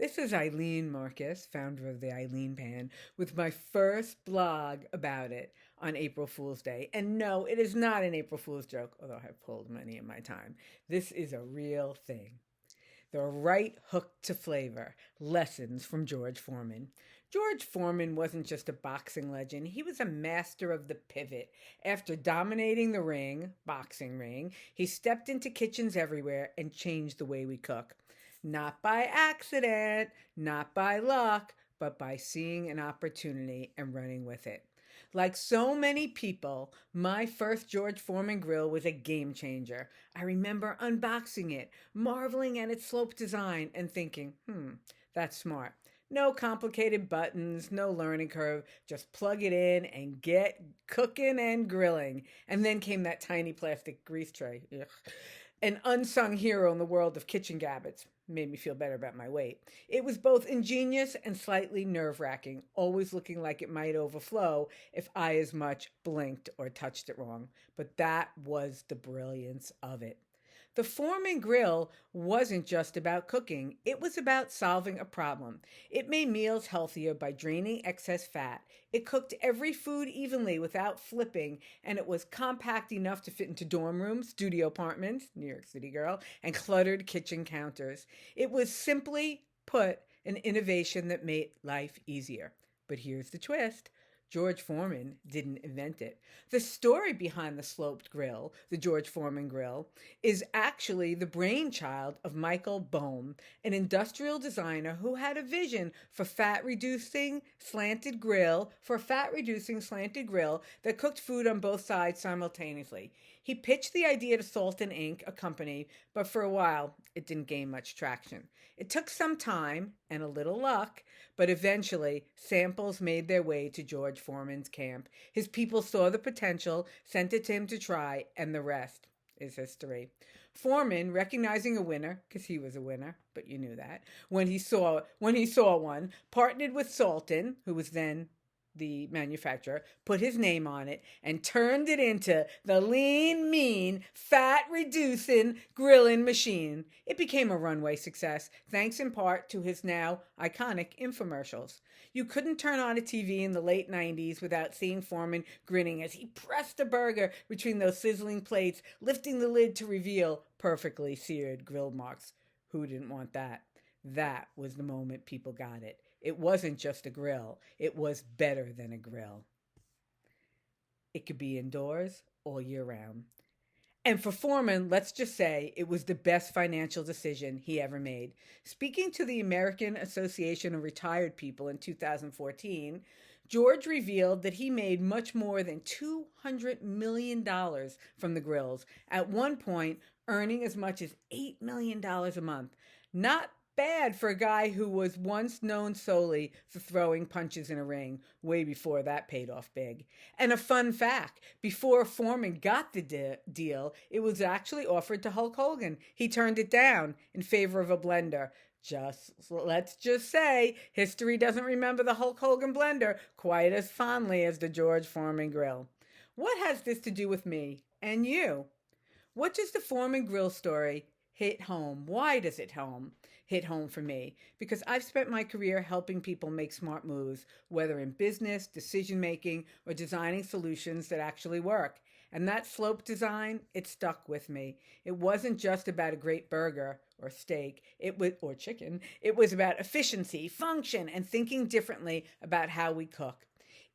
This is Ilene Marcus, founder of the iLean-Pan, with my first blog about it on April Fool's Day. And no, it is not an April Fool's joke, although I've pulled many in my time. This is a real thing. The right hook to flavor. Lessons from George Foreman. George Foreman wasn't just a boxing legend, he was a master of the pivot. After dominating the boxing ring, he stepped into kitchens everywhere and changed the way we cook. Not by accident, not by luck, but by seeing an opportunity and running with it. Like so many people, my first George Foreman grill was a game changer. I remember unboxing it, marveling at its slope design, and thinking, that's smart. No complicated buttons, no learning curve, just plug it in and get cooking and grilling. And then came that tiny plastic grease tray. Ugh. An unsung hero in the world of kitchen gadgets. Made me feel better about my weight. It was both ingenious and slightly nerve-wracking, always looking like it might overflow if I as much blinked or touched it wrong. But that was the brilliance of it. The Foreman Grill wasn't just about cooking, it was about solving a problem. It made meals healthier by draining excess fat. It cooked every food evenly without flipping, and it was compact enough to fit into dorm rooms, studio apartments, New York City girl, and cluttered kitchen counters. It was simply put an innovation that made life easier. But here's the twist. George Foreman didn't invent it. The story behind the sloped grill, the George Foreman grill, is actually the brainchild of Michael Bohm, an industrial designer who had a vision for fat-reducing slanted grill that cooked food on both sides simultaneously. He pitched the idea to Salt and Ink, a company, but for a while it didn't gain much traction. It took some time and a little luck, but eventually samples made their way to George Foreman's camp. His people saw the potential, sent it to him to try, and the rest is history. Foreman, recognizing a winner, because he was a winner, but you knew that, when he saw one, partnered with Salton, who was then the manufacturer, put his name on it, and turned it into the lean, mean, fat-reducing grilling machine. It became a runway success, thanks in part to his now iconic infomercials. You couldn't turn on a TV in the late 90s without seeing Foreman grinning as he pressed a burger between those sizzling plates, lifting the lid to reveal perfectly seared grill marks. Who didn't want that? That was the moment people got it. It wasn't just a grill. It was better than a grill. It could be indoors all year round. And for Foreman, let's just say it was the best financial decision he ever made. Speaking to the American Association of Retired People in 2014, George revealed that he made much more than $200 million from the grills, at one point earning as much as $8 million a month. Not bad for a guy who was once known solely for throwing punches in a ring, way before that paid off big. And a fun fact, before Foreman got the deal, it was actually offered to Hulk Hogan. He turned it down in favor of a blender. Let's just say, history doesn't remember the Hulk Hogan blender quite as fondly as the George Foreman grill. What has this to do with me and you? What does the Foreman grill story hit home? Why does it hit home for me? Because I've spent my career helping people make smart moves, whether in business, decision making, or designing solutions that actually work. And that slope design, it stuck with me. It wasn't just about a great burger or steak, or chicken. It was about efficiency, function, and thinking differently about how we cook.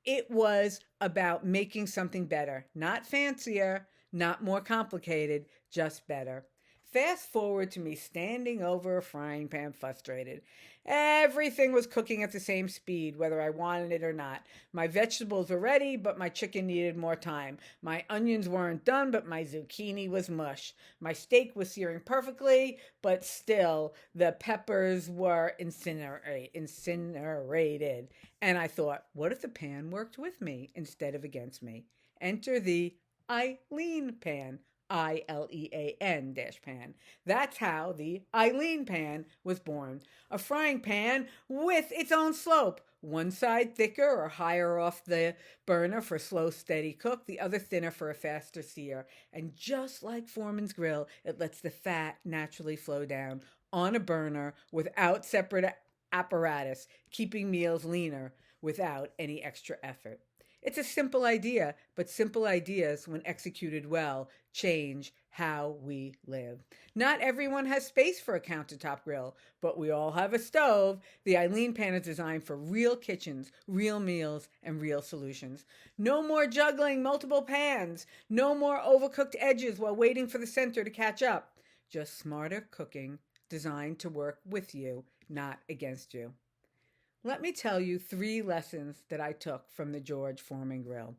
It was about making something better, not fancier, not more complicated, just better. Fast forward to me standing over a frying pan frustrated. Everything was cooking at the same speed, whether I wanted it or not. My vegetables were ready, but my chicken needed more time. My onions weren't done, but my zucchini was mush. My steak was searing perfectly, but still the peppers were incinerated. And I thought, what if the pan worked with me instead of against me? Enter the iLean-Pan. iLean-Pan. That's how the iLean-Pan was born. A frying pan with its own slope. One side thicker or higher off the burner for slow, steady cook, the other thinner for a faster sear. And just like Foreman's grill, it lets the fat naturally flow down on a burner without separate apparatus, keeping meals leaner without any extra effort. It's a simple idea, but simple ideas, when executed well, change how we live. Not everyone has space for a countertop grill, but we all have a stove. The iLean-Pan is designed for real kitchens, real meals, and real solutions. No more juggling multiple pans. No more overcooked edges while waiting for the center to catch up. Just smarter cooking designed to work with you, not against you. Let me tell you 3 lessons that I took from the George Foreman Grill.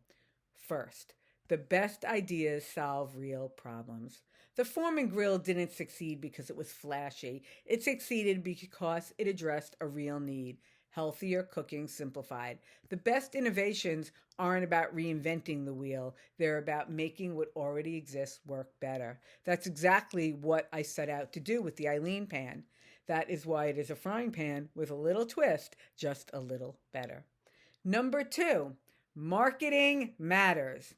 First, the best ideas solve real problems. The Foreman Grill didn't succeed because it was flashy. It succeeded because it addressed a real need. Healthier cooking simplified. The best innovations aren't about reinventing the wheel. They're about making what already exists work better. That's exactly what I set out to do with the iLean-Pan. That is why it is a frying pan with a little twist, just a little better. Number 2, marketing matters.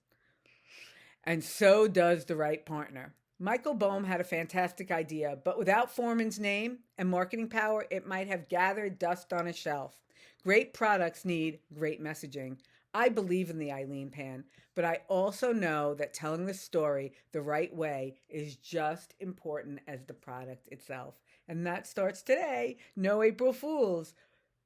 And so does the right partner. Michael Bohm had a fantastic idea, but without Foreman's name and marketing power, it might have gathered dust on a shelf. Great products need great messaging. I believe in the iLean-Pan, but I also know that telling the story the right way is just important as the product itself. And that starts today. No April Fools.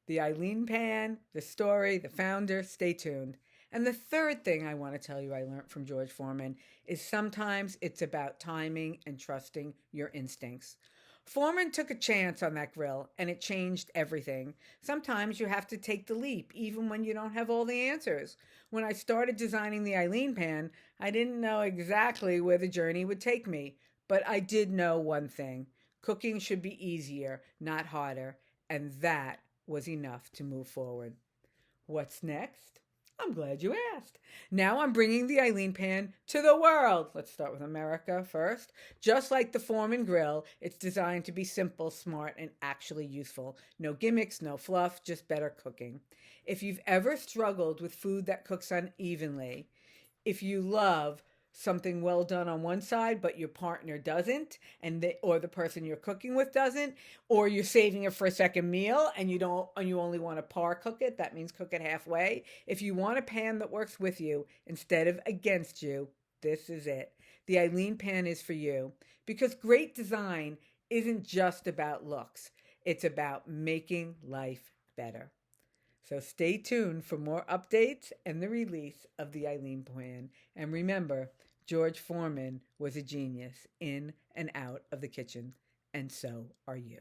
The iLean-Pan, the story, the founder, stay tuned. And the third thing I want to tell you I learned from George Foreman is sometimes it's about timing and trusting your instincts. Foreman took a chance on that grill, and it changed everything. Sometimes you have to take the leap, even when you don't have all the answers. When I started designing the iLean-Pan, I didn't know exactly where the journey would take me. But I did know one thing. Cooking should be easier, not harder. And that was enough to move forward. What's next? I'm glad you asked. Now I'm bringing the iLean-Pan to the world. Let's start with America first. Just like the Foreman Grill, it's designed to be simple, smart, and actually useful. No gimmicks, no fluff, just better cooking. If you've ever struggled with food that cooks unevenly, if you love something well done on one side, but your partner doesn't, or the person you're cooking with doesn't, or you're saving it for a second meal and you only want to par cook it, that means cook it halfway. If you want a pan that works with you instead of against you, this is it. The iLean-Pan is for you, because great design isn't just about looks. It's about making life better. So stay tuned for more updates and the release of the iLean-Pan. And remember, George Foreman was a genius in and out of the kitchen, and so are you.